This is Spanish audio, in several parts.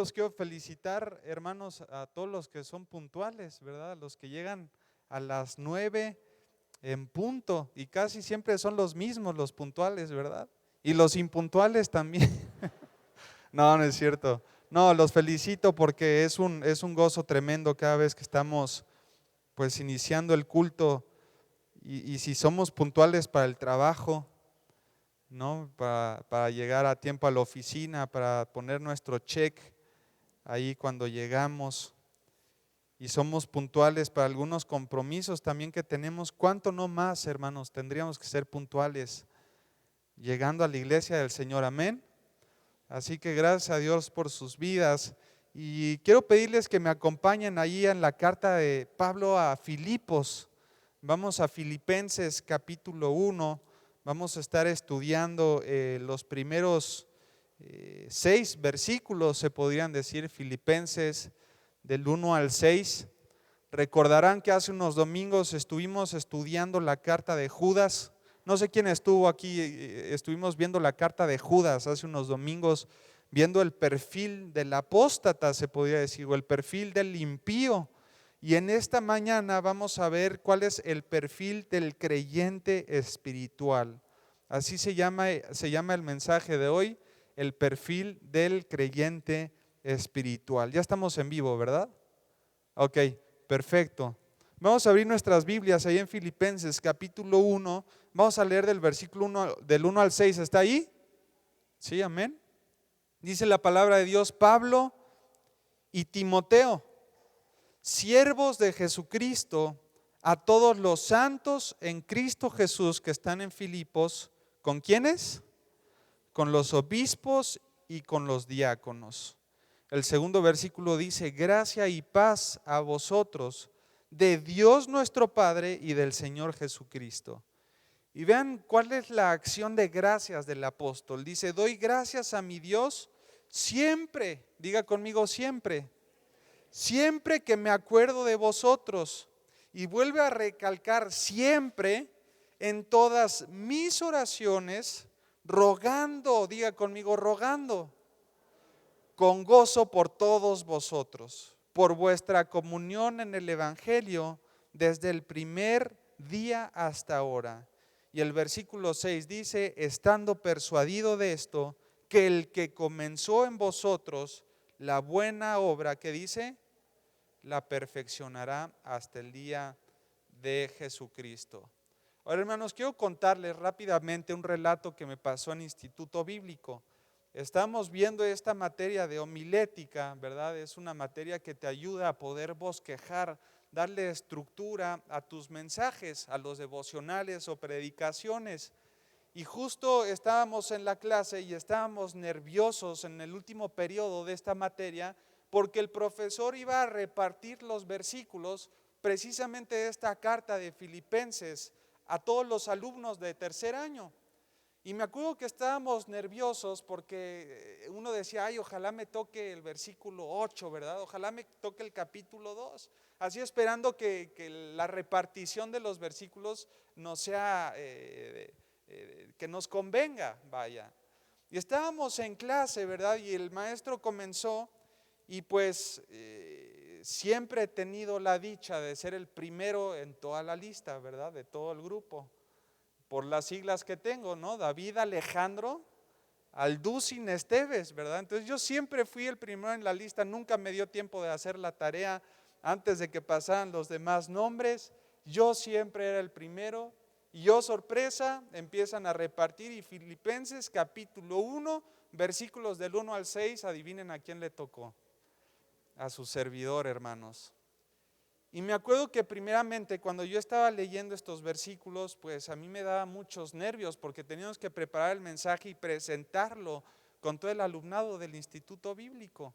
los quiero felicitar, hermanos, a todos los que son puntuales, ¿verdad? Los que llegan a las 9 en punto, y casi siempre son los mismos los puntuales, ¿verdad? Y los impuntuales también. No, no es cierto. No, los felicito porque es un gozo tremendo cada vez que estamos pues iniciando el culto y si somos puntuales para el trabajo, ¿no? Para llegar a tiempo a la oficina, para poner nuestro check ahí cuando llegamos y somos puntuales para algunos compromisos también que tenemos. ¿Cuánto no más, hermanos, tendríamos que ser puntuales llegando a la iglesia del Señor? Amén. Así que gracias a Dios por sus vidas. Y quiero pedirles que me acompañen ahí en la carta de Pablo a Filipos. Vamos a Filipenses capítulo 1. Vamos a estar estudiando los primeros 6 versículos, se podrían decir, Filipenses del 1 al 6. Recordarán que hace unos domingos estuvimos estudiando la carta de Judas. No sé quién estuvo aquí, estuvimos viendo la carta de Judas hace unos domingos, viendo el perfil del apóstata, se podría decir, o el perfil del impío. Y en esta mañana vamos a ver cuál es el perfil del creyente espiritual. Así se llama el mensaje de hoy, el perfil del creyente espiritual. Ya estamos en vivo, ¿verdad? Ok, perfecto. Vamos a abrir nuestras Biblias ahí en Filipenses capítulo 1. Vamos a leer del versículo 1, del 1 al 6. ¿Está ahí? Sí, amén. Dice la palabra de Dios: Pablo y Timoteo, siervos de Jesucristo, a todos los santos en Cristo Jesús que están en Filipos. ¿Con quiénes? Con los obispos y con los diáconos. El segundo versículo dice: gracia y paz a vosotros, de Dios nuestro Padre y del Señor Jesucristo. Y vean cuál es la acción de gracias del apóstol. Dice: doy gracias a mi Dios siempre, diga conmigo siempre, siempre que me acuerdo de vosotros. Y vuelve a recalcar siempre, en todas mis oraciones, rogando, diga conmigo, rogando, con gozo por todos vosotros, por vuestra comunión en el Evangelio desde el primer día hasta ahora. Y el versículo 6 dice: estando persuadido de esto, que el que comenzó en vosotros la buena obra, que dice, la perfeccionará hasta el día de Jesucristo. Ahora, hermanos, quiero contarles rápidamente un relato que me pasó en Instituto Bíblico. Estamos viendo esta materia de homilética, ¿verdad? Es una materia que te ayuda a poder bosquejar, darle estructura a tus mensajes, a los devocionales o predicaciones. Y justo estábamos en la clase y estábamos nerviosos en el último periodo de esta materia porque el profesor iba a repartir los versículos precisamente de esta carta de Filipenses a todos los alumnos de tercer año. Y me acuerdo que estábamos nerviosos porque uno decía: ay, ojalá me toque el versículo 8, ¿verdad? Ojalá me toque el capítulo 2. Así esperando que la repartición de los versículos no sea, que nos convenga, vaya. Y estábamos en clase, ¿verdad? Y el maestro comenzó y pues siempre he tenido la dicha de ser el primero en toda la lista, ¿verdad? De todo el grupo, por las siglas que tengo, ¿no? David Alejandro Alducin Esteves, ¿verdad? Entonces yo siempre fui el primero en la lista, nunca me dio tiempo de hacer la tarea antes de que pasaran los demás nombres, yo siempre era el primero. Y yo, sorpresa, empiezan a repartir y Filipenses capítulo 1, versículos del 1 al 6, adivinen a quién le tocó. A su servidor, hermanos. Y me acuerdo que primeramente cuando yo estaba leyendo estos versículos, pues a mí me daba muchos nervios porque teníamos que preparar el mensaje y presentarlo con todo el alumnado del Instituto Bíblico.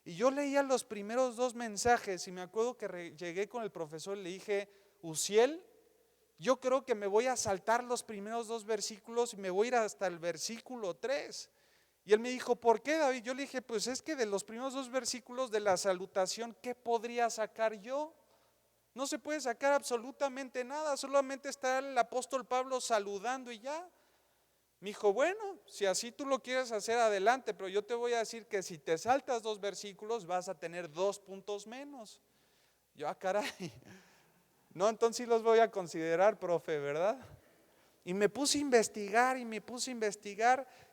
Y yo leía los primeros 2 mensajes y me acuerdo que llegué con el profesor y le dije: Uciel, yo creo que me voy a saltar los primeros 2 versículos y me voy a ir hasta el versículo 3. Y él me dijo: ¿por qué, David? Yo le dije: pues es que de los primeros 2 versículos de la salutación, ¿qué podría sacar yo? No se puede sacar absolutamente nada, solamente está el apóstol Pablo saludando y ya. Me dijo, bueno, si así tú lo quieres hacer, adelante, pero yo te voy a decir que si te saltas 2 versículos vas a tener 2 puntos menos. Yo, caray, no, entonces sí los voy a considerar, profe, ¿verdad? Y me puse a investigar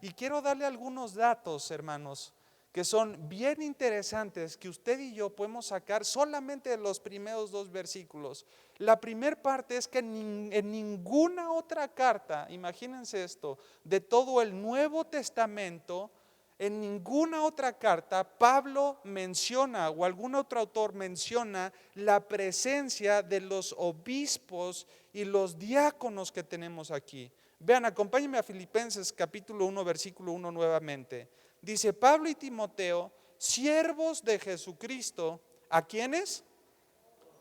y quiero darle algunos datos, hermanos, que son bien interesantes, que usted y yo podemos sacar solamente de los primeros 2 versículos. La primera parte es que en ninguna otra carta, imagínense esto, de todo el Nuevo Testamento, en ninguna otra carta Pablo menciona o algún otro autor menciona la presencia de los obispos y los diáconos que tenemos aquí. Vean, acompáñenme a Filipenses capítulo 1, versículo 1 nuevamente. Dice, Pablo y Timoteo, siervos de Jesucristo, ¿a quiénes?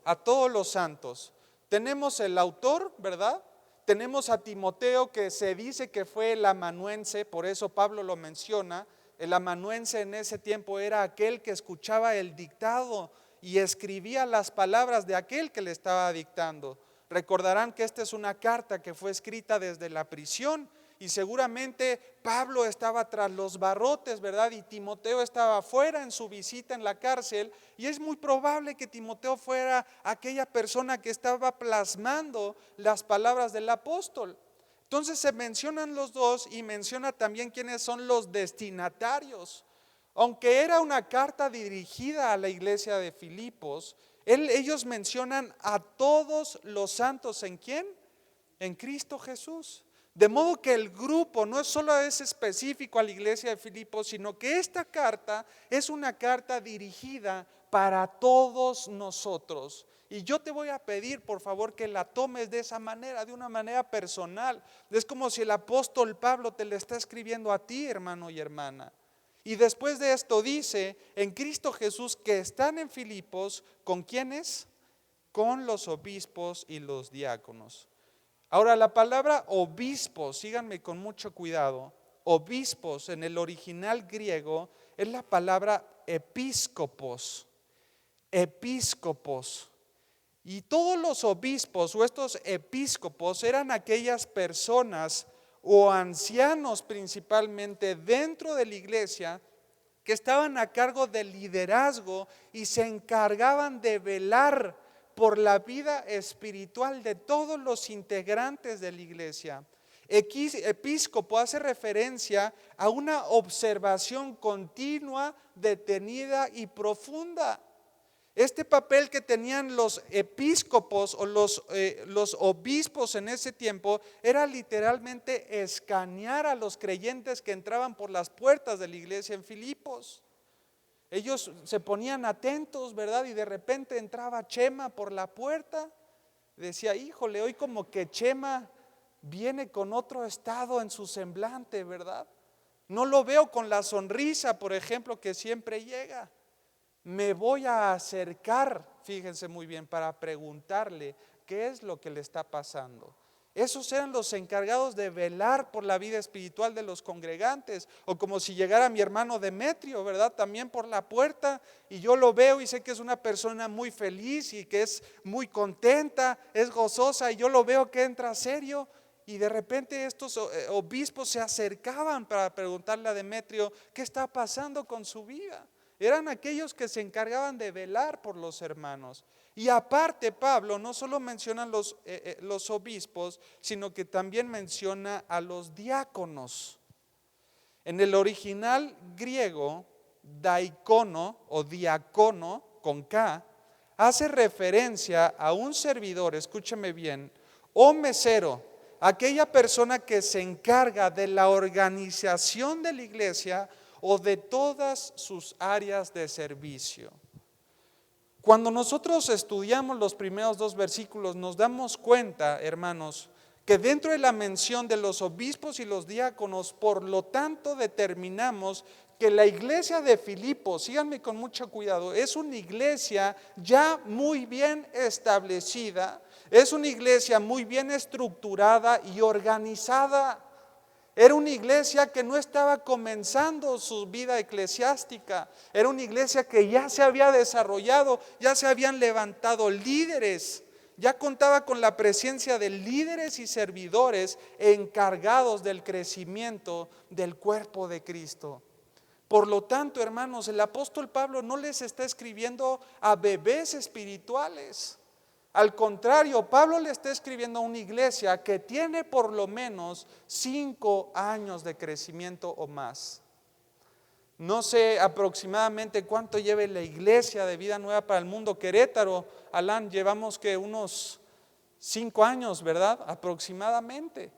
A todos los santos. Tenemos el autor, ¿verdad? Tenemos a Timoteo, que se dice que fue el amanuense, por eso Pablo lo menciona. El amanuense en ese tiempo era aquel que escuchaba el dictado y escribía las palabras de aquel que le estaba dictando. Recordarán que esta es una carta que fue escrita desde la prisión y seguramente Pablo estaba tras los barrotes, ¿verdad? Y Timoteo estaba afuera en su visita en la cárcel, y es muy probable que Timoteo fuera aquella persona que estaba plasmando las palabras del apóstol. Entonces se mencionan los dos y menciona también quiénes son los destinatarios. Aunque era una carta dirigida a la iglesia de Filipos, ellos mencionan a todos los santos. ¿En quién? En Cristo Jesús. De modo que el grupo no solo es específico a la iglesia de Filipos, sino que esta carta es una carta dirigida para todos nosotros. Y yo te voy a pedir, por favor, que la tomes de esa manera, de una manera personal. Es como si el apóstol Pablo te le está escribiendo a ti, hermano y hermana. Y después de esto dice, en Cristo Jesús, que están en Filipos, ¿con quiénes? Con los obispos y los diáconos. Ahora, la palabra obispos, síganme con mucho cuidado, obispos en el original griego es la palabra episcopos, episcopos. Y todos los obispos o estos episcopos eran aquellas personas o ancianos principalmente dentro de la iglesia que estaban a cargo del liderazgo y se encargaban de velar por la vida espiritual de todos los integrantes de la iglesia. Episcopo hace referencia a una observación continua, detenida y profunda. Este papel que tenían los episcopos o los obispos en ese tiempo era literalmente escanear a los creyentes que entraban por las puertas de la iglesia en Filipos. Ellos se ponían atentos, ¿verdad? Y de repente entraba Chema por la puerta. Decía, híjole, hoy como que Chema viene con otro estado en su semblante, ¿verdad? No lo veo con la sonrisa, por ejemplo, que siempre llega. Me voy a acercar, fíjense muy bien, para preguntarle qué es lo que le está pasando. Esos eran los encargados de velar por la vida espiritual de los congregantes. O como si llegara mi hermano Demetrio, ¿verdad? También por la puerta, y yo lo veo y sé que es una persona muy feliz y que es muy contenta, es gozosa, y yo lo veo que entra serio. Y de repente estos obispos se acercaban para preguntarle a Demetrio qué está pasando con su vida. Eran aquellos que se encargaban de velar por los hermanos. Y aparte Pablo no solo menciona los obispos, sino que también menciona a los diáconos. En el original griego, daikono o diácono con K, hace referencia a un servidor, escúcheme bien, o mesero, aquella persona que se encarga de la organización de la iglesia o de todas sus áreas de servicio. Cuando nosotros estudiamos los primeros 2 versículos, nos damos cuenta, hermanos, que dentro de la mención de los obispos y los diáconos, por lo tanto determinamos que la iglesia de Filipos, síganme con mucho cuidado, es una iglesia ya muy bien establecida, es una iglesia muy bien estructurada y organizada. Era una iglesia que no estaba comenzando su vida eclesiástica, era una iglesia que ya se había desarrollado, ya se habían levantado líderes, ya contaba con la presencia de líderes y servidores encargados del crecimiento del cuerpo de Cristo. Por lo tanto, hermanos, el apóstol Pablo no les está escribiendo a bebés espirituales. Al contrario, Pablo le está escribiendo a una iglesia que tiene por lo menos 5 años de crecimiento o más. No sé aproximadamente cuánto lleve la iglesia de Vida Nueva para el Mundo Querétaro. Alan, llevamos que unos 5 años, ¿verdad? Aproximadamente.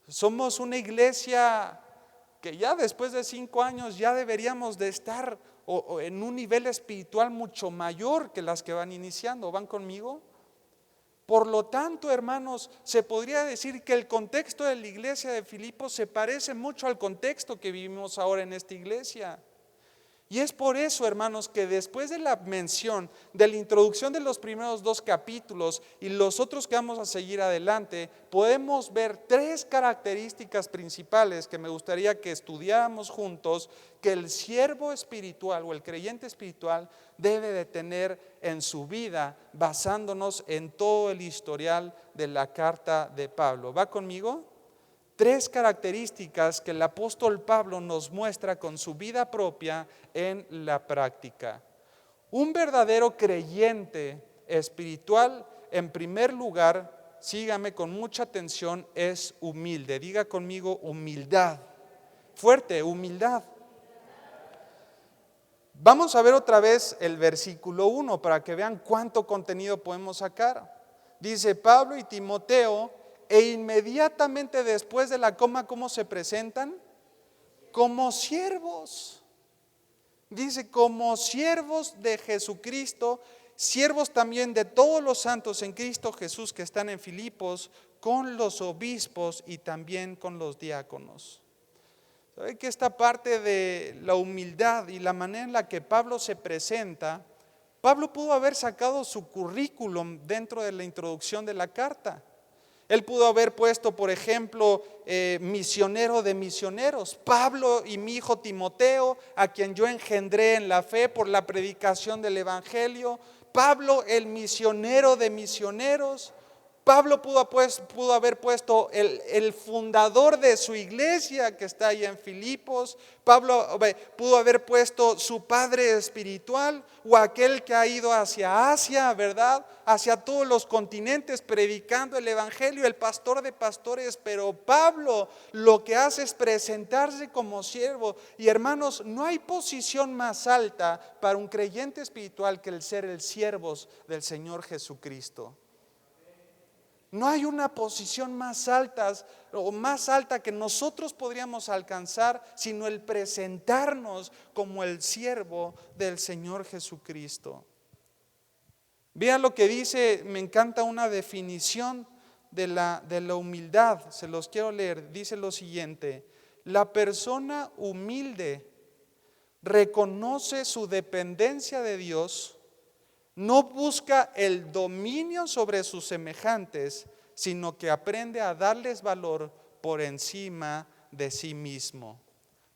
Somos una iglesia que ya después de 5 años ya deberíamos de estar en un nivel espiritual mucho mayor que las que van iniciando. ¿Van conmigo? Por lo tanto, hermanos, se podría decir que el contexto de la iglesia de Filipos se parece mucho al contexto que vivimos ahora en esta iglesia. Y es por eso, hermanos, que después de la mención de la introducción de los primeros 2 capítulos y los otros que vamos a seguir adelante, podemos ver 3 características principales que me gustaría que estudiáramos juntos, que el siervo espiritual o el creyente espiritual debe de tener en su vida, basándonos en todo el historial de la carta de Pablo. ¿Va conmigo? 3 características que el apóstol Pablo nos muestra con su vida propia en la práctica. Un verdadero creyente espiritual, en primer lugar, sígame con mucha atención, es humilde. Diga conmigo humildad. Fuerte, humildad. Vamos a ver otra vez el versículo 1 para que vean cuánto contenido podemos sacar. Dice Pablo y Timoteo, e inmediatamente después de la coma, ¿cómo se presentan? Como siervos. Dice, como siervos de Jesucristo, siervos también de todos los santos en Cristo Jesús que están en Filipos, con los obispos y también con los diáconos. ¿Sabe que esta parte de la humildad y la manera en la que Pablo se presenta, Pablo pudo haber sacado su currículum dentro de la introducción de la carta? Él pudo haber puesto, por ejemplo, misionero de misioneros, Pablo y mi hijo Timoteo, a quien yo engendré en la fe por la predicación del evangelio. Pablo, el misionero de misioneros. Pablo pudo haber puesto el fundador de su iglesia que está ahí en Filipos. Pablo pudo haber puesto su padre espiritual o aquel que ha ido hacia Asia, ¿verdad? Hacia todos los continentes predicando el evangelio, el pastor de pastores. Pero Pablo lo que hace es presentarse como siervo. Y hermanos, no hay posición más alta para un creyente espiritual que el ser el siervo del Señor Jesucristo. No hay una posición más alta o más alta que nosotros podríamos alcanzar, sino el presentarnos como el siervo del Señor Jesucristo. Vean lo que dice, me encanta una definición de la humildad, se los quiero leer. Dice lo siguiente: la persona humilde reconoce su dependencia de Dios, no busca el dominio sobre sus semejantes, sino que aprende a darles valor por encima de sí mismo.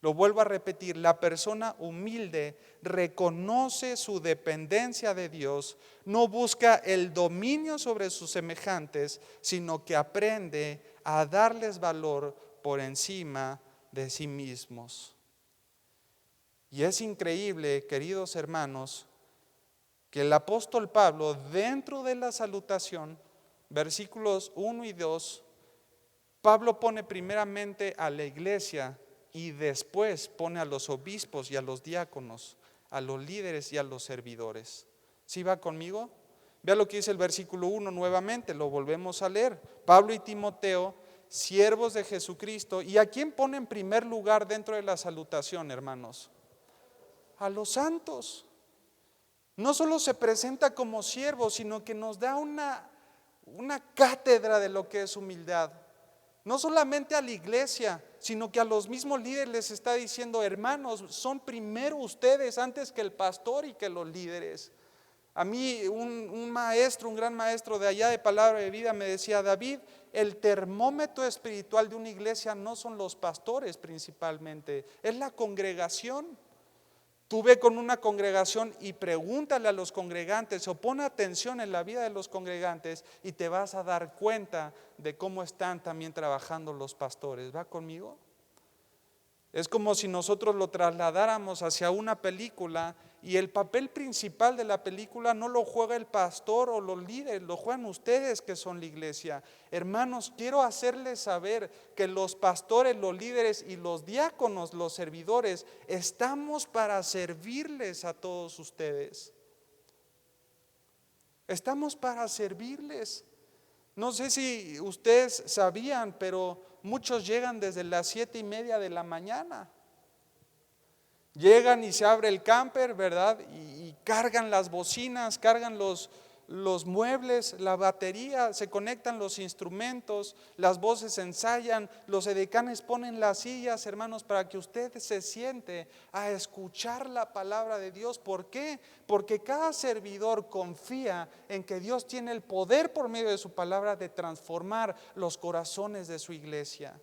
Lo vuelvo a repetir, la persona humilde reconoce su dependencia de Dios, no busca el dominio sobre sus semejantes, sino que aprende a darles valor por encima de sí mismos. Y es increíble, queridos hermanos, que el apóstol Pablo, dentro de la salutación, versículos 1 y 2, Pablo pone primeramente a la iglesia y después pone a los obispos y a los diáconos, a los líderes y a los servidores. ¿Sí va conmigo? Vea lo que dice el versículo 1 nuevamente, lo volvemos a leer. Pablo y Timoteo, siervos de Jesucristo. ¿Y a quién pone en primer lugar dentro de la salutación, hermanos? A los santos. No solo se presenta como siervo, sino que nos da una cátedra de lo que es humildad. No solamente a la iglesia, sino que a los mismos líderes les está diciendo: hermanos, son primero ustedes antes que el pastor y que los líderes. A mí un maestro, un gran maestro de allá de Palabra de Vida me decía: David, el termómetro espiritual de una iglesia no son los pastores principalmente, es la congregación. Tú ve con una congregación y pregúntale a los congregantes o pon atención en la vida de los congregantes y te vas a dar cuenta de cómo están también trabajando los pastores. ¿Va conmigo? Es como si nosotros lo trasladáramos hacia una película y el papel principal de la película no lo juega el pastor o los líderes, lo juegan ustedes que son la iglesia. Hermanos, quiero hacerles saber que los pastores, los líderes y los diáconos, los servidores, estamos para servirles a todos ustedes. Estamos para servirles. No sé si ustedes sabían, pero muchos llegan desde las 7:30 de la mañana. Llegan y se abre el camper, ¿verdad? Y cargan las bocinas, cargan los muebles, la batería, se conectan los instrumentos, las voces ensayan, los edecanes ponen las sillas, hermanos, para que usted se siente a escuchar la palabra de Dios. ¿Por qué? Porque cada servidor confía en que Dios tiene el poder por medio de su palabra de transformar los corazones de su iglesia.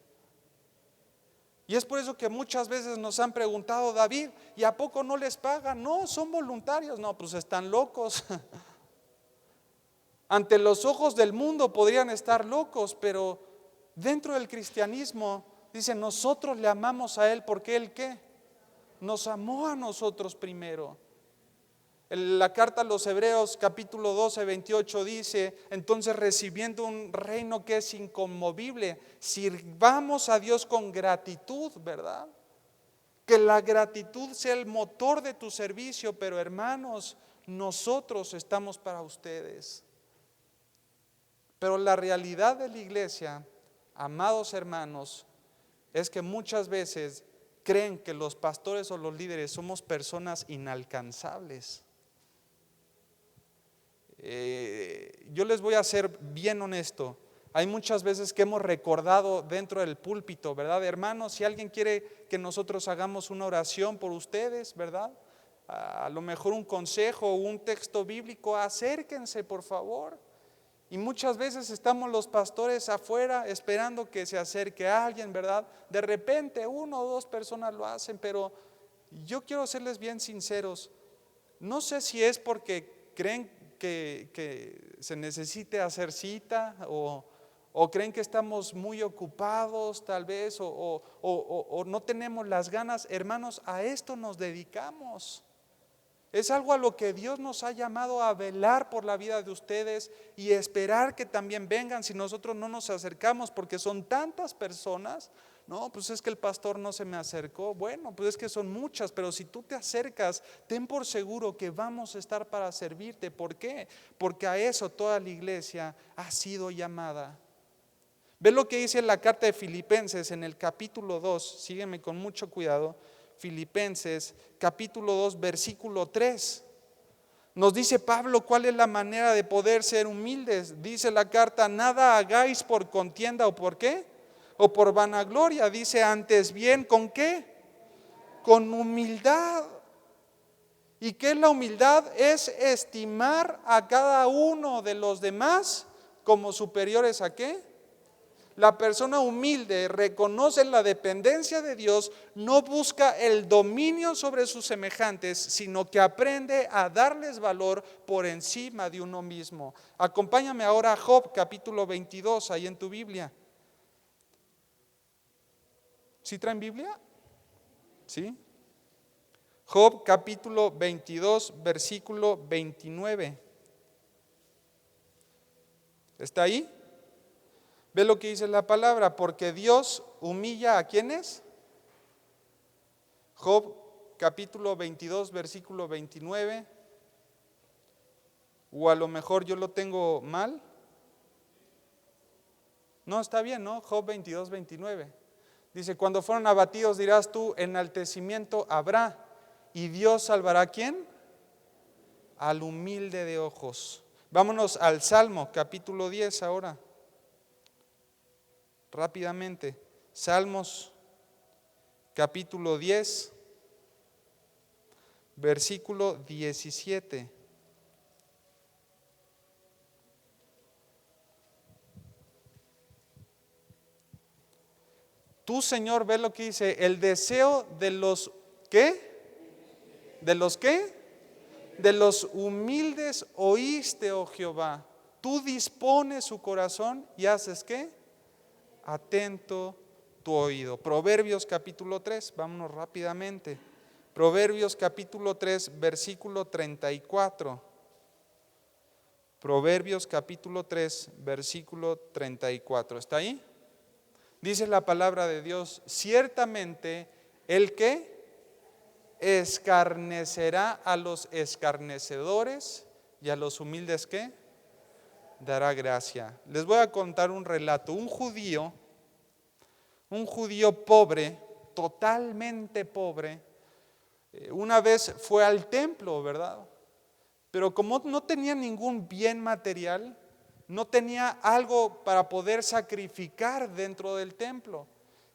Y es por eso que muchas veces nos han preguntado, David, ¿y a poco no les pagan? No, son voluntarios. No, pues están locos. Ante los ojos del mundo podrían estar locos, pero dentro del cristianismo, dice, nosotros le amamos a Él porque Él ¿qué? Nos amó a nosotros primero. La carta a los Hebreos capítulo 12, 28 dice, entonces recibiendo un reino que es inconmovible, sirvamos a Dios con gratitud, ¿verdad? Que la gratitud sea el motor de tu servicio, pero hermanos, nosotros estamos para ustedes. Pero la realidad de la iglesia, amados hermanos, es que muchas veces creen que los pastores o los líderes somos personas inalcanzables. Yo les voy a ser bien honesto. Hay muchas veces que hemos recordado dentro del púlpito, ¿verdad? Hermanos, si alguien quiere que nosotros hagamos una oración por ustedes, ¿verdad? A lo mejor un consejo o un texto bíblico, acérquense por favor. Y muchas veces estamos los pastores afuera esperando que se acerque alguien, ¿verdad? De repente 1 o 2 personas lo hacen, pero yo quiero serles bien sinceros. No sé si es porque creen que se necesite hacer cita o creen que estamos muy ocupados tal vez o no tenemos las ganas. Hermanos, a esto nos dedicamos. Es algo a lo que Dios nos ha llamado a velar por la vida de ustedes y esperar que también vengan si nosotros no nos acercamos, porque son tantas personas. No, pues es que el pastor no se me acercó. Bueno, pues es que son muchas, pero si tú te acercas, ten por seguro que vamos a estar para servirte. ¿Por qué? Porque a eso toda la iglesia ha sido llamada. Ve lo que dice la carta de Filipenses en el capítulo 2, sígueme con mucho cuidado. Filipenses capítulo 2 versículo 3. Nos dice Pablo cuál es la manera de poder ser humildes. Dice la carta, nada hagáis por contienda o por qué, o por vanagloria. Dice antes bien, ¿con qué? Con humildad. ¿Y qué es la humildad? Es estimar a cada uno de los demás como superiores ¿a qué? La persona humilde reconoce la dependencia de Dios, no busca el dominio sobre sus semejantes, sino que aprende a darles valor por encima de uno mismo. Acompáñame ahora a Job capítulo 22, ahí en tu Biblia. ¿Sí traen Biblia? ¿Sí? Job capítulo 22, versículo 29. ¿Está ahí? Ve lo que dice la palabra, porque Dios humilla ¿a quiénes? Job capítulo 22, versículo 29. O a lo mejor yo lo tengo mal. No, está bien, ¿no? Job 22, 29. Dice, cuando fueron abatidos dirás tú, enaltecimiento habrá. ¿Y Dios salvará a quién? Al humilde de ojos. Vámonos al Salmo capítulo 10 ahora. Rápidamente, Salmos capítulo 10, versículo 17. Tú, Señor, ve lo que dice, el deseo de los, ¿qué? ¿De los qué? De los humildes oíste, oh Jehová. Tú dispones su corazón y haces ¿qué? Atento tu oído. Proverbios capítulo 3, vámonos rápidamente. Proverbios capítulo 3, versículo 34. Proverbios capítulo 3, versículo 34. ¿Está ahí? Dice la palabra de Dios, ciertamente el que escarnecerá a los escarnecedores y a los humildes ¿qué? Dará gracia. Les voy a contar un relato. Un judío pobre, totalmente pobre, una vez fue al templo, ¿verdad? Pero como no tenía ningún bien material, no tenía algo para poder sacrificar dentro del templo.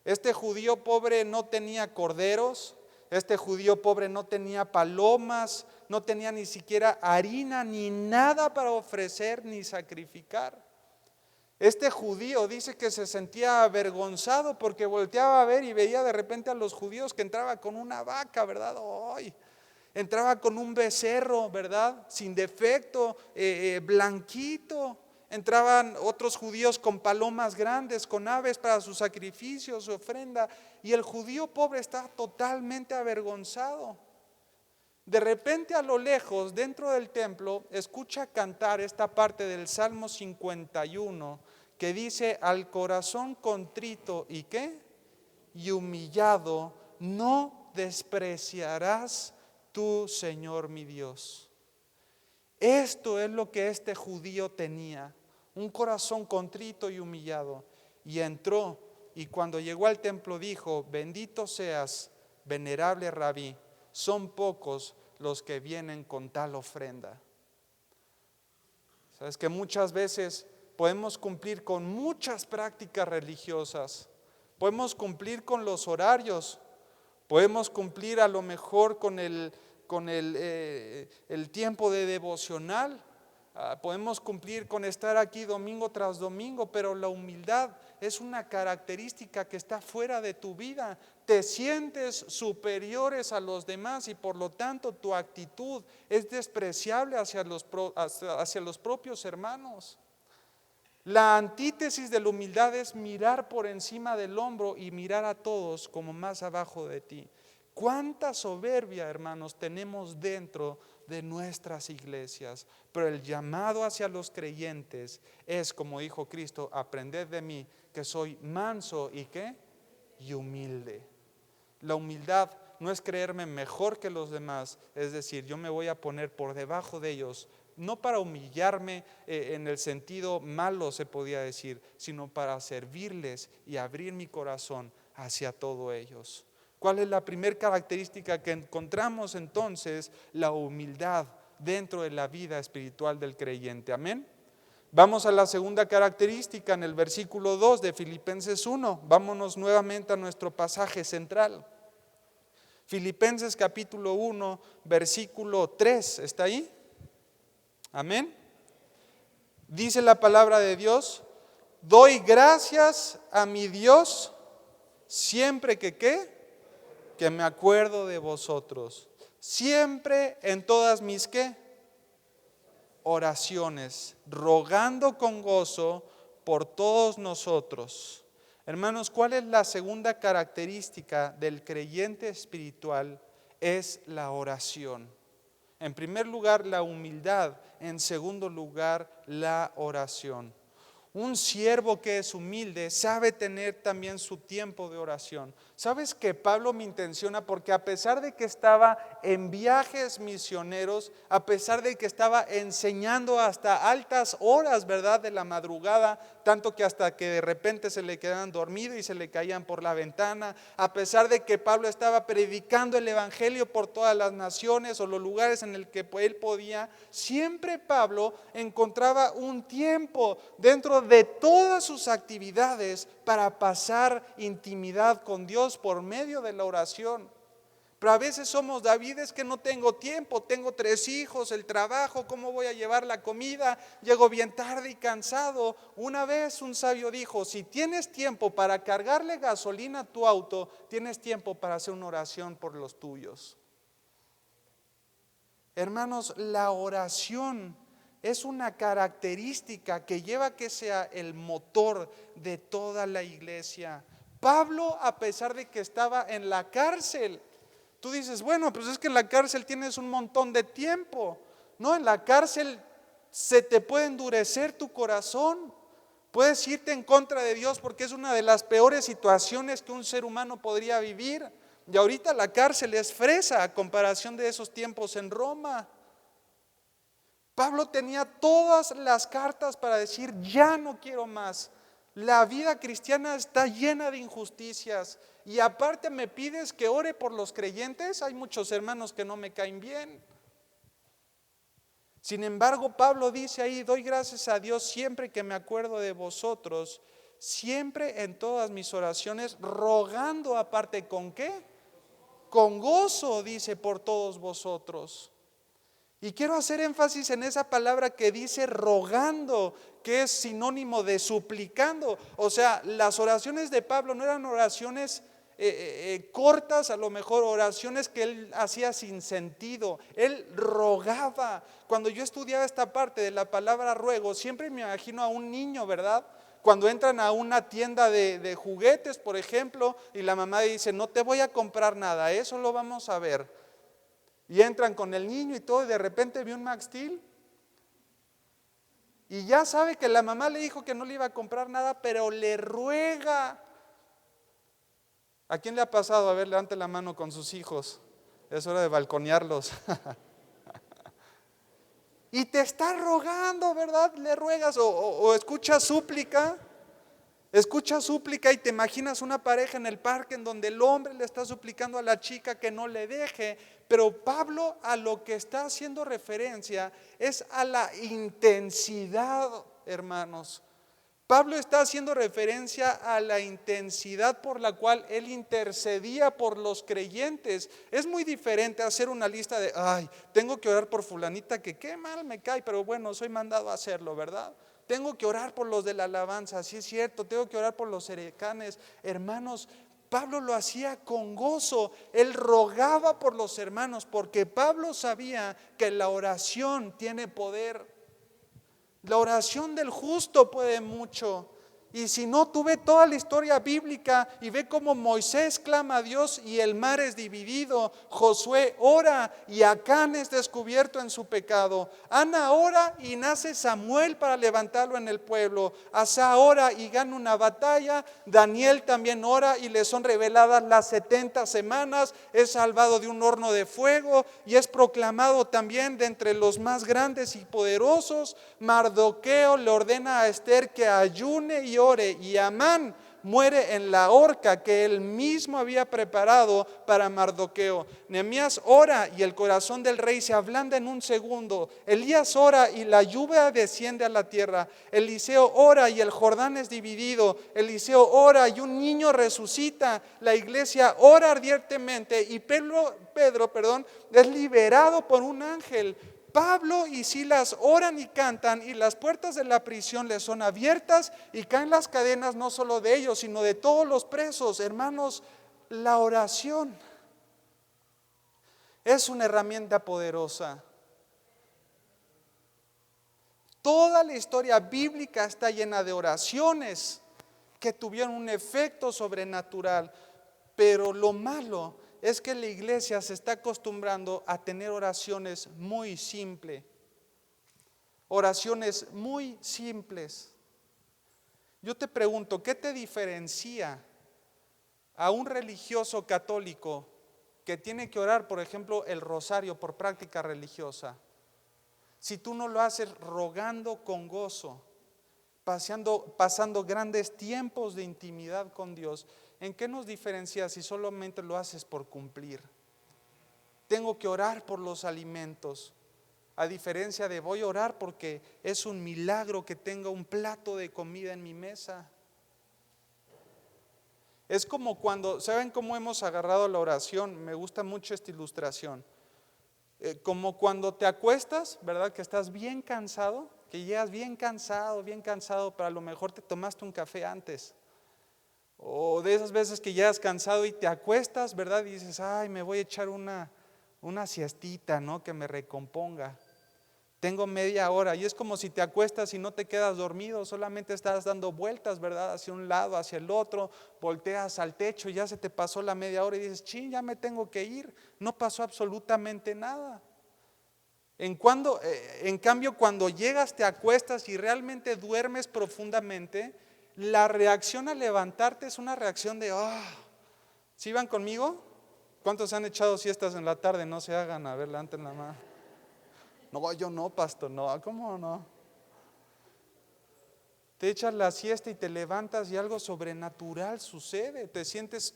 Este judío pobre no tenía corderos, este judío pobre no tenía palomas, no tenía ni siquiera harina ni nada para ofrecer ni sacrificar. Este judío dice que se sentía avergonzado porque volteaba a ver y veía de repente a los judíos que entraba con una vaca, ¿verdad? ¡Ay! Entraba con un becerro, ¿verdad? Sin defecto, blanquito. Entraban otros judíos con palomas grandes, con aves para sus sacrificios, su ofrenda. Y el judío pobre está totalmente avergonzado. De repente a lo lejos, dentro del templo, escucha cantar esta parte del Salmo 51 que dice, al corazón contrito y ¿qué? Y humillado, no despreciarás tú, Señor mi Dios. Esto es lo que este judío tenía, un corazón contrito y humillado. Y entró y cuando llegó al templo dijo, bendito seas, venerable Rabí, son pocos los que vienen con tal ofrenda. Sabes que muchas veces podemos cumplir con muchas prácticas religiosas, podemos cumplir con los horarios, podemos cumplir a lo mejor con el tiempo de devocional, podemos cumplir con estar aquí domingo tras domingo, pero la humildad es una característica que está fuera de tu vida. Te sientes superiores a los demás y por lo tanto tu actitud es despreciable hacia los propios hermanos. La antítesis de la humildad es mirar por encima del hombro y mirar a todos como más abajo de ti. ¿Cuánta soberbia, hermanos, tenemos dentro de nuestras iglesias? Pero el llamado hacia los creyentes es, como dijo Cristo, aprended de mí que soy manso y ¿qué? Y humilde. La humildad no es creerme mejor que los demás, es decir, yo me voy a poner por debajo de ellos, no para humillarme en el sentido malo se podía decir, sino para servirles y abrir mi corazón hacia todos ellos. ¿Cuál es la primera característica que encontramos entonces? La humildad dentro de la vida espiritual del creyente. Amén. Vamos a la segunda característica en el versículo 2 de Filipenses 1. Vámonos nuevamente a nuestro pasaje central. Filipenses capítulo 1, versículo 3. ¿Está ahí? Amén. Dice la palabra de Dios, doy gracias a mi Dios siempre que ¿qué? Que me acuerdo de vosotros. Siempre en todas mis ¿qué? Oraciones, rogando con gozo por todos nosotros. Hermanos, ¿cuál es la segunda característica del creyente espiritual? Es la oración. En primer lugar, la humildad. En segundo lugar, la oración. Un siervo que es humilde sabe tener también su tiempo de oración. ¿Sabes que Pablo me intenciona? Porque a pesar de que estaba en viajes misioneros, a pesar de que estaba enseñando hasta altas horas, ¿verdad?, de la madrugada, tanto que hasta que de repente se le quedaban dormidos y se le caían por la ventana, a pesar de que Pablo estaba predicando el evangelio por todas las naciones o los lugares en el que él podía, siempre Pablo encontraba un tiempo dentro de todas sus actividades para pasar intimidad con Dios por medio de la oración. Pero a veces somos David, es que no tengo tiempo, tengo 3 hijos, el trabajo, ¿cómo voy a llevar la comida? Llego bien tarde y cansado. Una vez un sabio dijo, si tienes tiempo para cargarle gasolina a tu auto, tienes tiempo para hacer una oración por los tuyos. Hermanos, la oración es una característica que lleva a que sea el motor de toda la iglesia. Pablo, a pesar de que estaba en la cárcel, tú dices, bueno, pues es que en la cárcel tienes un montón de tiempo. No, en la cárcel se te puede endurecer tu corazón. Puedes irte en contra de Dios porque es una de las peores situaciones que un ser humano podría vivir. Y ahorita la cárcel es fresa a comparación de esos tiempos en Roma. Pablo tenía todas las cartas para decir, ya no quiero más. La vida cristiana está llena de injusticias y aparte me pides que ore por los creyentes. Hay muchos hermanos que no me caen bien. Sin embargo, Pablo dice ahí, doy gracias a Dios siempre que me acuerdo de vosotros, siempre en todas mis oraciones, rogando aparte ¿con qué? Con gozo, dice, por todos vosotros. Y quiero hacer énfasis en esa palabra que dice rogando, que es sinónimo de suplicando. O sea, las oraciones de Pablo no eran oraciones cortas, a lo mejor oraciones que él hacía sin sentido. Él rogaba. Cuando yo estudiaba esta parte de la palabra ruego, siempre me imagino a un niño, ¿verdad? Cuando entran a una tienda de juguetes, por ejemplo, y la mamá dice, no te voy a comprar nada, eso lo vamos a ver. Y entran con el niño y todo, y de repente ve un Max Steel. Y ya sabe que la mamá le dijo que no le iba a comprar nada, pero le ruega. ¿A quién le ha pasado? A ver, levante la mano con sus hijos. Es hora de balconearlos. Y te está rogando, ¿verdad? Le ruegas o escuchas súplica. Escuchas súplica y te imaginas una pareja en el parque en donde el hombre le está suplicando a la chica que no le deje, pero Pablo a lo que está haciendo referencia es a la intensidad, hermanos. Pablo está haciendo referencia a la intensidad por la cual él intercedía por los creyentes. Es muy diferente hacer una lista de, ay, tengo que orar por fulanita que qué mal me cae, pero bueno, soy mandado a hacerlo, ¿verdad? Tengo que orar por los de la alabanza, sí es cierto, tengo que orar por los erecanes. Hermanos, Pablo lo hacía con gozo, él rogaba por los hermanos porque Pablo sabía que la oración tiene poder. La oración del justo puede mucho. Y si no, tú ve toda la historia bíblica y ve cómo Moisés clama a Dios y el mar es dividido. Josué ora y Acán es descubierto en su pecado. Ana ora y nace Samuel para levantarlo en el pueblo. Asa ora y gana una batalla. Daniel también ora y le son reveladas las 70 semanas. Es salvado de un horno de fuego y es proclamado también de entre los más grandes y poderosos. Mardoqueo le ordena a Esther que ayune y ore, y Amán muere en la horca que él mismo había preparado para Mardoqueo. Nehemías ora y el corazón del rey se ablanda en un segundo. Elías ora y la lluvia desciende a la tierra. Eliseo ora y el Jordán es dividido. Eliseo ora y un niño resucita. La iglesia ora ardientemente y Pedro, es liberado por un ángel. Pablo y Silas oran y cantan y las puertas de la prisión les son abiertas y caen las cadenas no solo de ellos, sino de todos los presos. Hermanos, la oración es una herramienta poderosa. Toda la historia bíblica está llena de oraciones que tuvieron un efecto sobrenatural, pero lo malo es que la iglesia se está acostumbrando a tener oraciones muy simples. Oraciones muy simples. Yo te pregunto, ¿qué te diferencia a un religioso católico que tiene que orar, por ejemplo, el rosario por práctica religiosa? Si tú no lo haces rogando con gozo, pasando grandes tiempos de intimidad con Dios, ¿en qué nos diferencia si solamente lo haces por cumplir? Tengo que orar por los alimentos, a diferencia de voy a orar porque es un milagro que tenga un plato de comida en mi mesa. Es como cuando, ¿saben cómo hemos agarrado la oración? Me gusta mucho esta ilustración. Como cuando te acuestas, ¿verdad? Que estás bien cansado, que llegas bien cansado, pero a lo mejor te tomaste un café antes. O de esas veces que llegas cansado y te acuestas, ¿verdad? Y dices, ay, me voy a echar una una siestita, ¿no? Que me recomponga. Tengo media hora y es como si te acuestas y no te quedas dormido, solamente estás dando vueltas, ¿verdad? Hacia un lado, hacia el otro, volteas al techo y ya se te pasó la media hora y dices, chin, ya me tengo que ir, no pasó absolutamente nada. En cambio, cuando llegas, te acuestas y realmente duermes profundamente, la reacción al levantarte es una reacción de, ¿sí van conmigo? ¿Cuántos han echado siestas en la tarde? No se hagan, a ver, levanten la mano. No, yo no, pastor, no, ¿cómo no? Te echas la siesta y te levantas y algo sobrenatural sucede, te sientes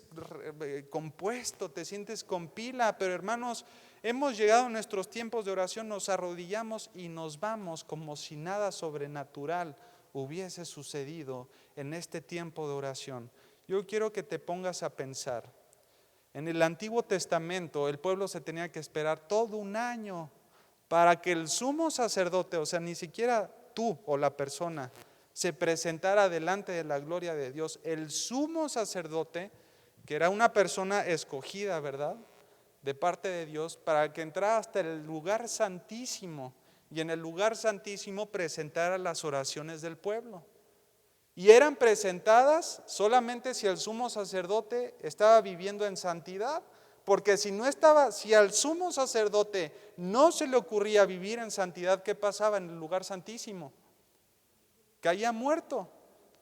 compuesto, te sientes con pila, pero hermanos, hemos llegado a nuestros tiempos de oración, nos arrodillamos y nos vamos como si nada sobrenatural hubiese sucedido en este tiempo de oración. Yo quiero que te pongas a pensar, en el Antiguo Testamento el pueblo se tenía que esperar todo un año para que el sumo sacerdote, o sea, ni siquiera tú o la persona, se presentara delante de la gloria de Dios. El sumo sacerdote, que era una persona escogida, ¿verdad?, de parte de Dios, para que entrara hasta el lugar santísimo y en el lugar santísimo presentara las oraciones del pueblo. Y eran presentadas solamente si el sumo sacerdote estaba viviendo en santidad, porque si no estaba, si al sumo sacerdote no se le ocurría vivir en santidad, ¿qué pasaba en el lugar santísimo? Caía muerto.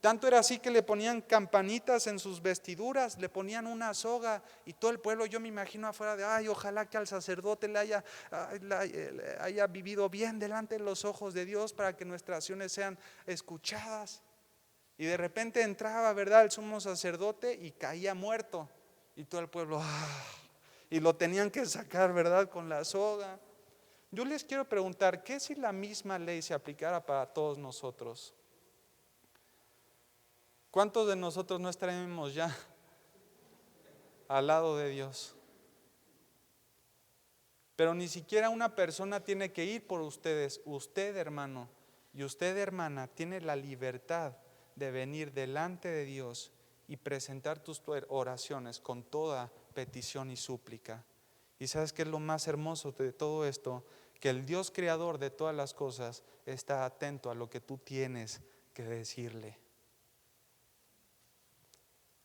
Tanto era así que le ponían campanitas en sus vestiduras, le ponían una soga y todo el pueblo, yo me imagino afuera de, ay, ojalá que al sacerdote le haya vivido bien delante de los ojos de Dios para que nuestras oraciones sean escuchadas. Y de repente entraba, ¿verdad?, el sumo sacerdote y caía muerto. Y todo el pueblo, y lo tenían que sacar, ¿verdad?, con la soga. Yo les quiero preguntar, ¿qué si la misma ley se aplicara para todos nosotros? ¿Cuántos de nosotros no estaremos ya al lado de Dios? Pero ni siquiera una persona tiene que ir por ustedes. Usted, hermano, y usted, hermana, tiene la libertad de venir delante de Dios y presentar tus oraciones con toda petición y súplica. ¿Y sabes qué es lo más hermoso de todo esto? Que el Dios creador de todas las cosas está atento a lo que tú tienes que decirle.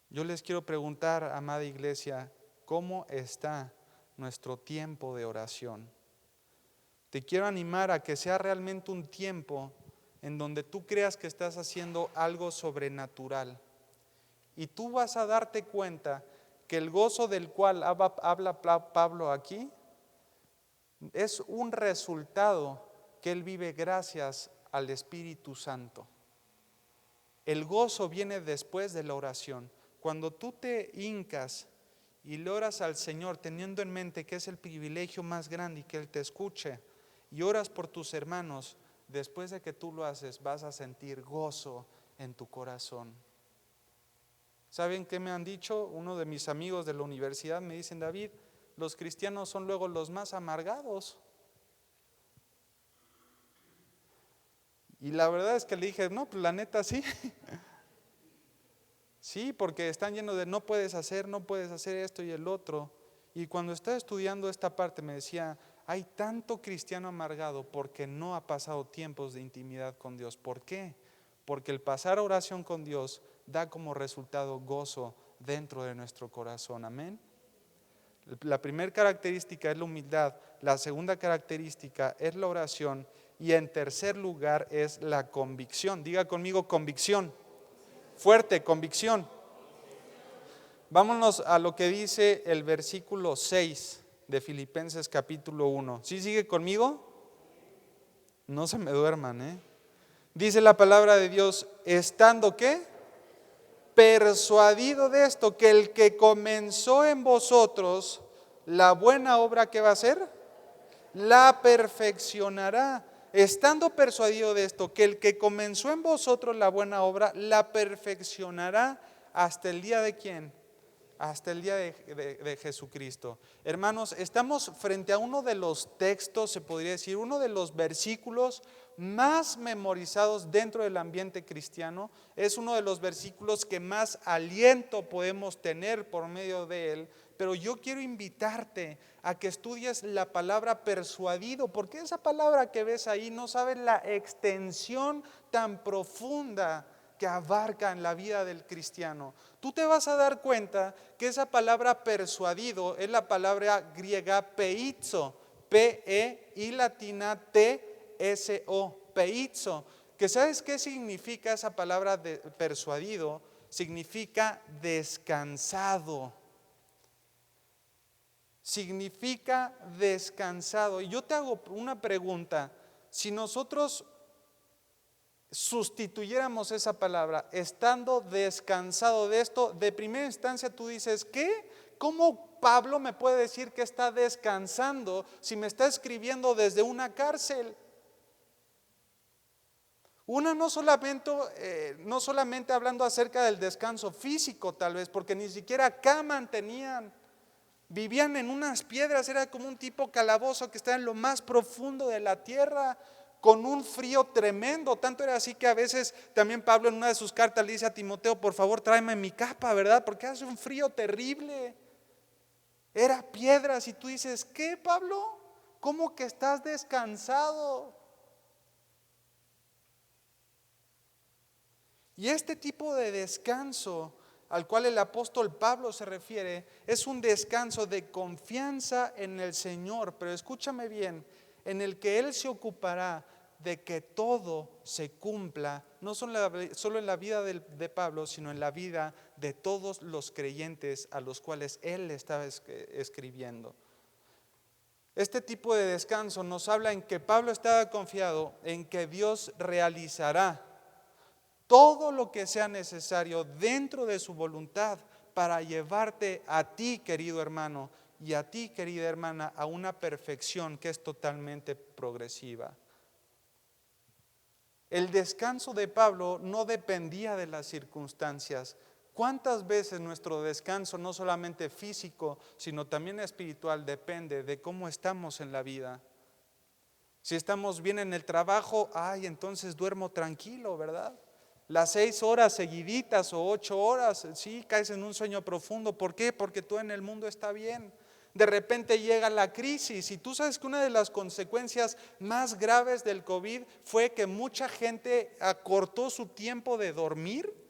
Yo les quiero preguntar, amada iglesia, ¿cómo está nuestro tiempo de oración? Te quiero animar a que sea realmente un tiempo en donde tú creas que estás haciendo algo sobrenatural. Y tú vas a darte cuenta que el gozo del cual habla Pablo aquí es un resultado que él vive gracias al Espíritu Santo. El gozo viene después de la oración. Cuando tú te hincas y le oras al Señor teniendo en mente que es el privilegio más grande y que Él te escuche, y oras por tus hermanos, después de que tú lo haces vas a sentir gozo en tu corazón. ¿Saben qué me han dicho? Uno de mis amigos de la universidad me dicen, David, los cristianos son luego los más amargados. Y la verdad es que le dije, no, pues la neta sí. Sí, porque están llenos de no puedes hacer esto y el otro. Y cuando estaba estudiando esta parte me decía, hay tanto cristiano amargado porque no ha pasado tiempos de intimidad con Dios. ¿Por qué? Porque el pasar oración con Dios da como resultado gozo dentro de nuestro corazón. Amén. La primera característica es la humildad, la segunda característica es la oración y en tercer lugar es la convicción. Diga conmigo convicción. Fuerte, convicción. Vámonos a lo que dice el versículo 6 de Filipenses capítulo 1. ¿Sí sigue conmigo? No se me duerman, Dice la palabra de Dios, estando ¿qué? Persuadido de esto, que el que comenzó en vosotros la buena obra, ¿qué va a hacer? La perfeccionará. Estando persuadido de esto, que el que comenzó en vosotros la buena obra, la perfeccionará hasta el día de ¿quién? Hasta el día de Jesucristo. Hermanos, estamos frente a uno de los textos, se podría decir, uno de los versículos más memorizados dentro del ambiente cristiano. Es uno de los versículos que más aliento podemos tener por medio de él, pero yo quiero invitarte a que estudies la palabra persuadido, porque esa palabra que ves ahí no sabes la extensión tan profunda que abarca en la vida del cristiano. Tú te vas a dar cuenta que esa palabra persuadido es la palabra griega peizo, P-E y latina T-S-O, peizo, que ¿sabes qué significa esa palabra de persuadido? Significa descansado. Significa descansado. Y yo te hago una pregunta, si nosotros sustituyéramos esa palabra, estando descansado de esto, de primera instancia tú dices, ¿qué? ¿Cómo Pablo me puede decir que está descansando si me está escribiendo desde una cárcel? Una no solamente hablando acerca del descanso físico tal vez, porque ni siquiera cama tenían. Vivían en unas piedras, era como un tipo calabozo que está en lo más profundo de la tierra, con un frío tremendo. Tanto era así que a veces también Pablo en una de sus cartas le dice a Timoteo, por favor tráeme mi capa, ¿verdad? Porque hace un frío terrible. Era piedras y tú dices, ¿qué, Pablo? ¿Cómo que estás descansado? Y este tipo de descanso al cual el apóstol Pablo se refiere es un descanso de confianza en el Señor, pero escúchame bien, en el que Él se ocupará de que todo se cumpla, no solo en la vida de Pablo, sino en la vida de todos los creyentes a los cuales Él estaba escribiendo. Este tipo de descanso nos habla en que Pablo estaba confiado en que Dios realizará todo lo que sea necesario dentro de su voluntad para llevarte a ti, querido hermano, y a ti, querida hermana, a una perfección que es totalmente progresiva. El descanso de Pablo no dependía de las circunstancias. ¿Cuántas veces nuestro descanso, no solamente físico, sino también espiritual, depende de cómo estamos en la vida? Si estamos bien en el trabajo, entonces duermo tranquilo, ¿verdad? Las 6 horas seguiditas o 8 horas, sí, caes en un sueño profundo. ¿Por qué? Porque todo en el mundo está bien. De repente llega la crisis y tú sabes que una de las consecuencias más graves del COVID fue que mucha gente acortó su tiempo de dormir.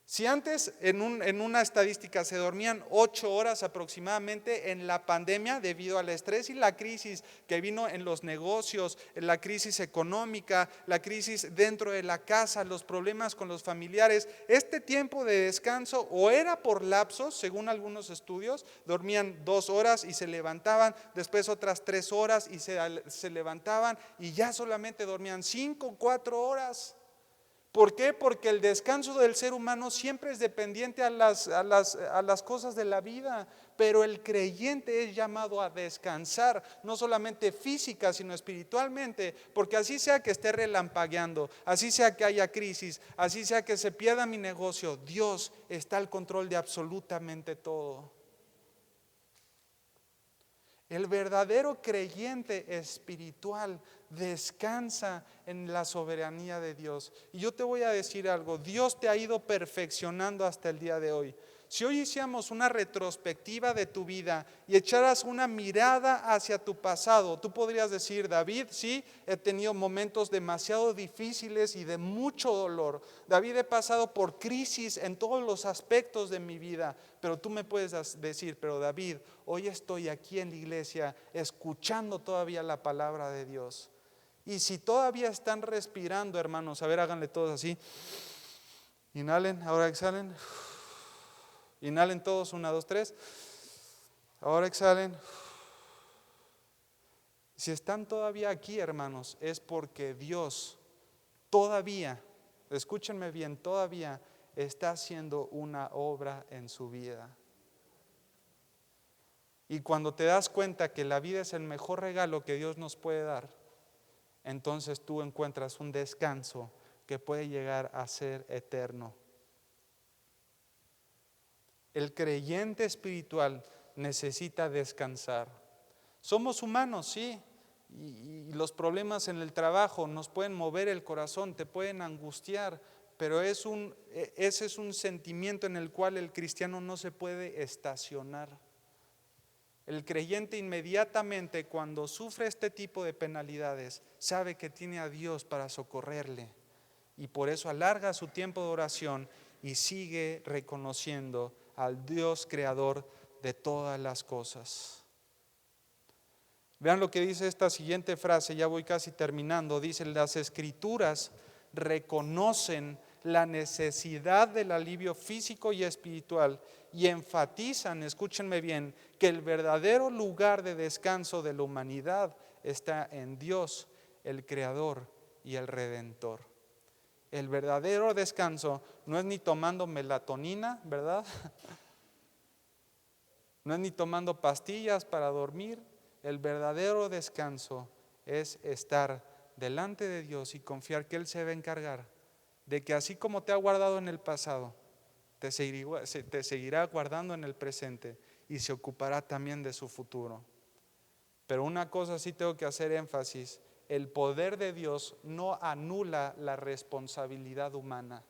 Si antes en una estadística se dormían 8 horas aproximadamente, en la pandemia, debido al estrés y la crisis que vino en los negocios, la crisis económica, la crisis dentro de la casa, los problemas con los familiares, este tiempo de descanso o era por lapsos, según algunos estudios, dormían 2 horas y se levantaban, después otras 3 horas y se levantaban y ya solamente dormían 5, 4 horas. ¿Por qué? Porque el descanso del ser humano siempre es dependiente a las cosas de la vida, pero el creyente es llamado a descansar, no solamente física, sino espiritualmente, porque así sea que esté relampagueando, así sea que haya crisis, así sea que se pierda mi negocio, Dios está al control de absolutamente todo. El verdadero creyente espiritual descansa en la soberanía de Dios. Y yo te voy a decir algo, Dios te ha ido perfeccionando hasta el día de hoy. Si hoy hiciéramos una retrospectiva de tu vida y echaras una mirada hacia tu pasado, tú podrías decir, David, sí, he tenido momentos demasiado difíciles y de mucho dolor. David, he pasado por crisis en todos los aspectos de mi vida, pero tú me puedes decir, pero David, hoy estoy aquí en la iglesia escuchando todavía la palabra de Dios. Y si todavía están respirando, hermanos, a ver, háganle todos así. Inhalen, ahora exhalen. Inhalen todos, 1, 2, 3. Ahora exhalen. Si están todavía aquí, hermanos, es porque Dios todavía, escúchenme bien, todavía está haciendo una obra en su vida. Y cuando te das cuenta que la vida es el mejor regalo que Dios nos puede dar, entonces tú encuentras un descanso que puede llegar a ser eterno. El creyente espiritual necesita descansar. Somos humanos, sí, y los problemas en el trabajo nos pueden mover el corazón, te pueden angustiar, pero ese es un sentimiento en el cual el cristiano no se puede estacionar. El creyente inmediatamente cuando sufre este tipo de penalidades sabe que tiene a Dios para socorrerle y por eso alarga su tiempo de oración y sigue reconociendo al Dios creador de todas las cosas. Vean lo que dice esta siguiente frase, ya voy casi terminando. Dice: las Escrituras reconocen la necesidad del alivio físico y espiritual y enfatizan, escúchenme bien, que el verdadero lugar de descanso de la humanidad está en Dios, el Creador y el Redentor. El verdadero descanso no es ni tomando melatonina, ¿verdad? No es ni tomando pastillas para dormir. El verdadero descanso es estar delante de Dios y confiar que Él se va a encargar de que así como te ha guardado en el pasado, te seguirá guardando en el presente y se ocupará también de su futuro. Pero una cosa sí tengo que hacer énfasis: el poder de Dios no anula la responsabilidad humana.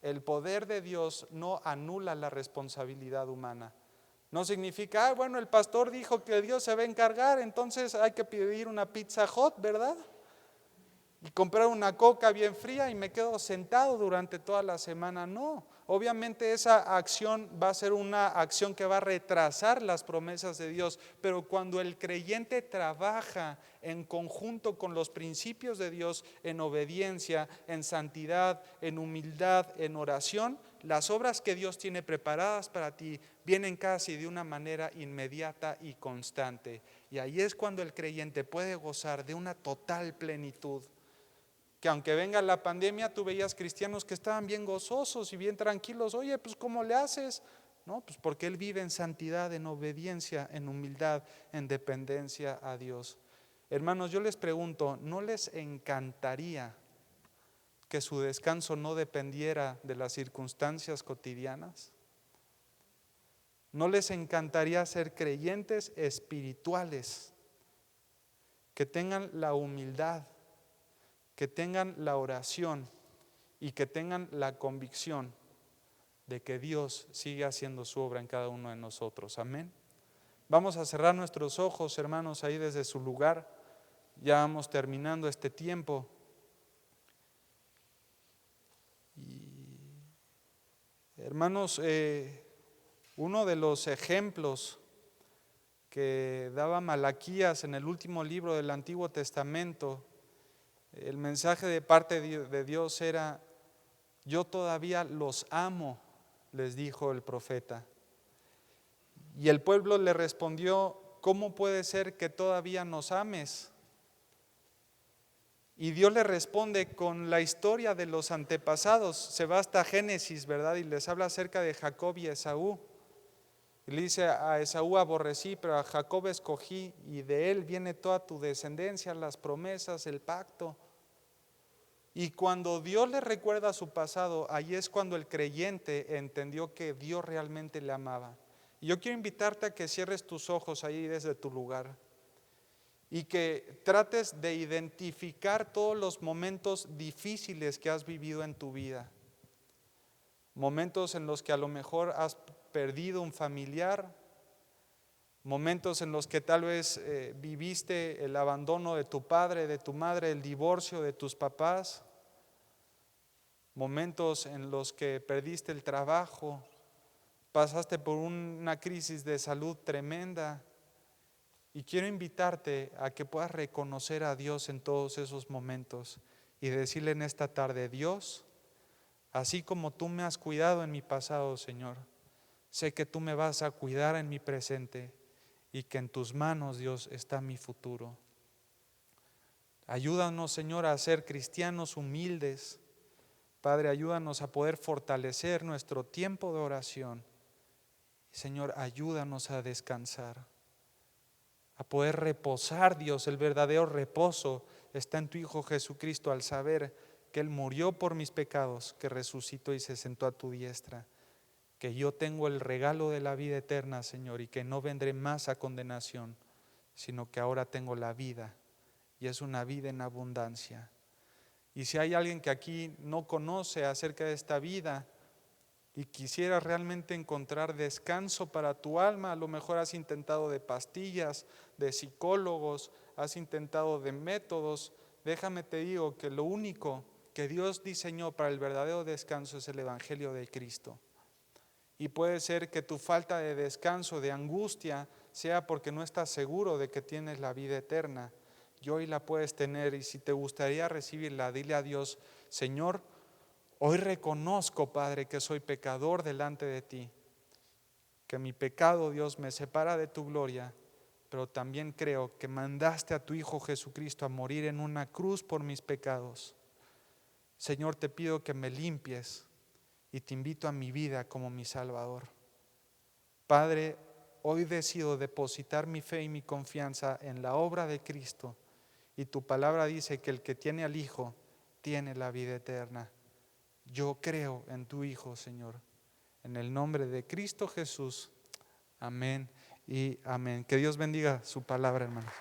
El poder de Dios no anula la responsabilidad humana. No significa, bueno, el pastor dijo que Dios se va a encargar, entonces hay que pedir una Pizza Hut, ¿verdad? Y comprar una coca bien fría y me quedo sentado durante toda la semana. No, obviamente esa acción va a ser una acción que va a retrasar las promesas de Dios, pero cuando el creyente trabaja en conjunto con los principios de Dios, en obediencia, en santidad, en humildad, en oración, las obras que Dios tiene preparadas para ti vienen casi de una manera inmediata y constante. Y ahí es cuando el creyente puede gozar de una total plenitud. Que aunque venga la pandemia, tú veías cristianos que estaban bien gozosos y bien tranquilos. Oye, pues ¿cómo le haces? No, pues porque él vive en santidad, en obediencia, en humildad, en dependencia a Dios. Hermanos, yo les pregunto, ¿no les encantaría que su descanso no dependiera de las circunstancias cotidianas? ¿No les encantaría ser creyentes espirituales, que tengan la humildad, que tengan la oración y que tengan la convicción de que Dios sigue haciendo su obra en cada uno de nosotros? Amén. Vamos a cerrar nuestros ojos, hermanos, ahí desde su lugar. Ya vamos terminando este tiempo. Y, hermanos, uno de los ejemplos que daba Malaquías en el último libro del Antiguo Testamento, el mensaje de parte de Dios era: yo todavía los amo, les dijo el profeta. Y el pueblo le respondió: ¿cómo puede ser que todavía nos ames? Y Dios le responde con la historia de los antepasados. Se va hasta Génesis, ¿verdad? Y les habla acerca de Jacob y Esaú. Y le dice: a Esaú aborrecí, pero a Jacob escogí, y de él viene toda tu descendencia, las promesas, el pacto. Y cuando Dios le recuerda su pasado, ahí es cuando el creyente entendió que Dios realmente le amaba. Y yo quiero invitarte a que cierres tus ojos ahí desde tu lugar y que trates de identificar todos los momentos difíciles que has vivido en tu vida. Momentos en los que a lo mejor has perdido un familiar, momentos en los que tal vez viviste el abandono de tu padre, de tu madre, el divorcio de tus papás, momentos en los que perdiste el trabajo, pasaste por una crisis de salud tremenda. Y quiero invitarte a que puedas reconocer a Dios en todos esos momentos y decirle en esta tarde: Dios, así como tú me has cuidado en mi pasado, Señor, sé que tú me vas a cuidar en mi presente y que en tus manos, Dios, está mi futuro. Ayúdanos, Señor, a ser cristianos humildes. Padre, ayúdanos a poder fortalecer nuestro tiempo de oración. Señor, ayúdanos a descansar, a poder reposar, Dios. El verdadero reposo está en tu Hijo Jesucristo, al saber que Él murió por mis pecados, que resucitó y se sentó a tu diestra, que yo tengo el regalo de la vida eterna, Señor, y que no vendré más a condenación, sino que ahora tengo la vida, y es una vida en abundancia. Y si hay alguien que aquí no conoce acerca de esta vida, y quisieras realmente encontrar descanso para tu alma, a lo mejor has intentado de pastillas, de psicólogos, has intentado de métodos. Déjame te digo que lo único que Dios diseñó para el verdadero descanso es el Evangelio de Cristo. Y puede ser que tu falta de descanso, de angustia, sea porque no estás seguro de que tienes la vida eterna. Y hoy la puedes tener, y si te gustaría recibirla, dile a Dios: Señor, hoy reconozco, Padre, que soy pecador delante de ti, que mi pecado, Dios, me separa de tu gloria, pero también creo que mandaste a tu Hijo Jesucristo a morir en una cruz por mis pecados. Señor, te pido que me limpies y te invito a mi vida como mi Salvador. Padre, hoy decido depositar mi fe y mi confianza en la obra de Cristo, y tu palabra dice que el que tiene al Hijo tiene la vida eterna. Yo creo en tu Hijo, Señor. En el nombre de Cristo Jesús. Amén y amén. Que Dios bendiga su palabra, hermanos.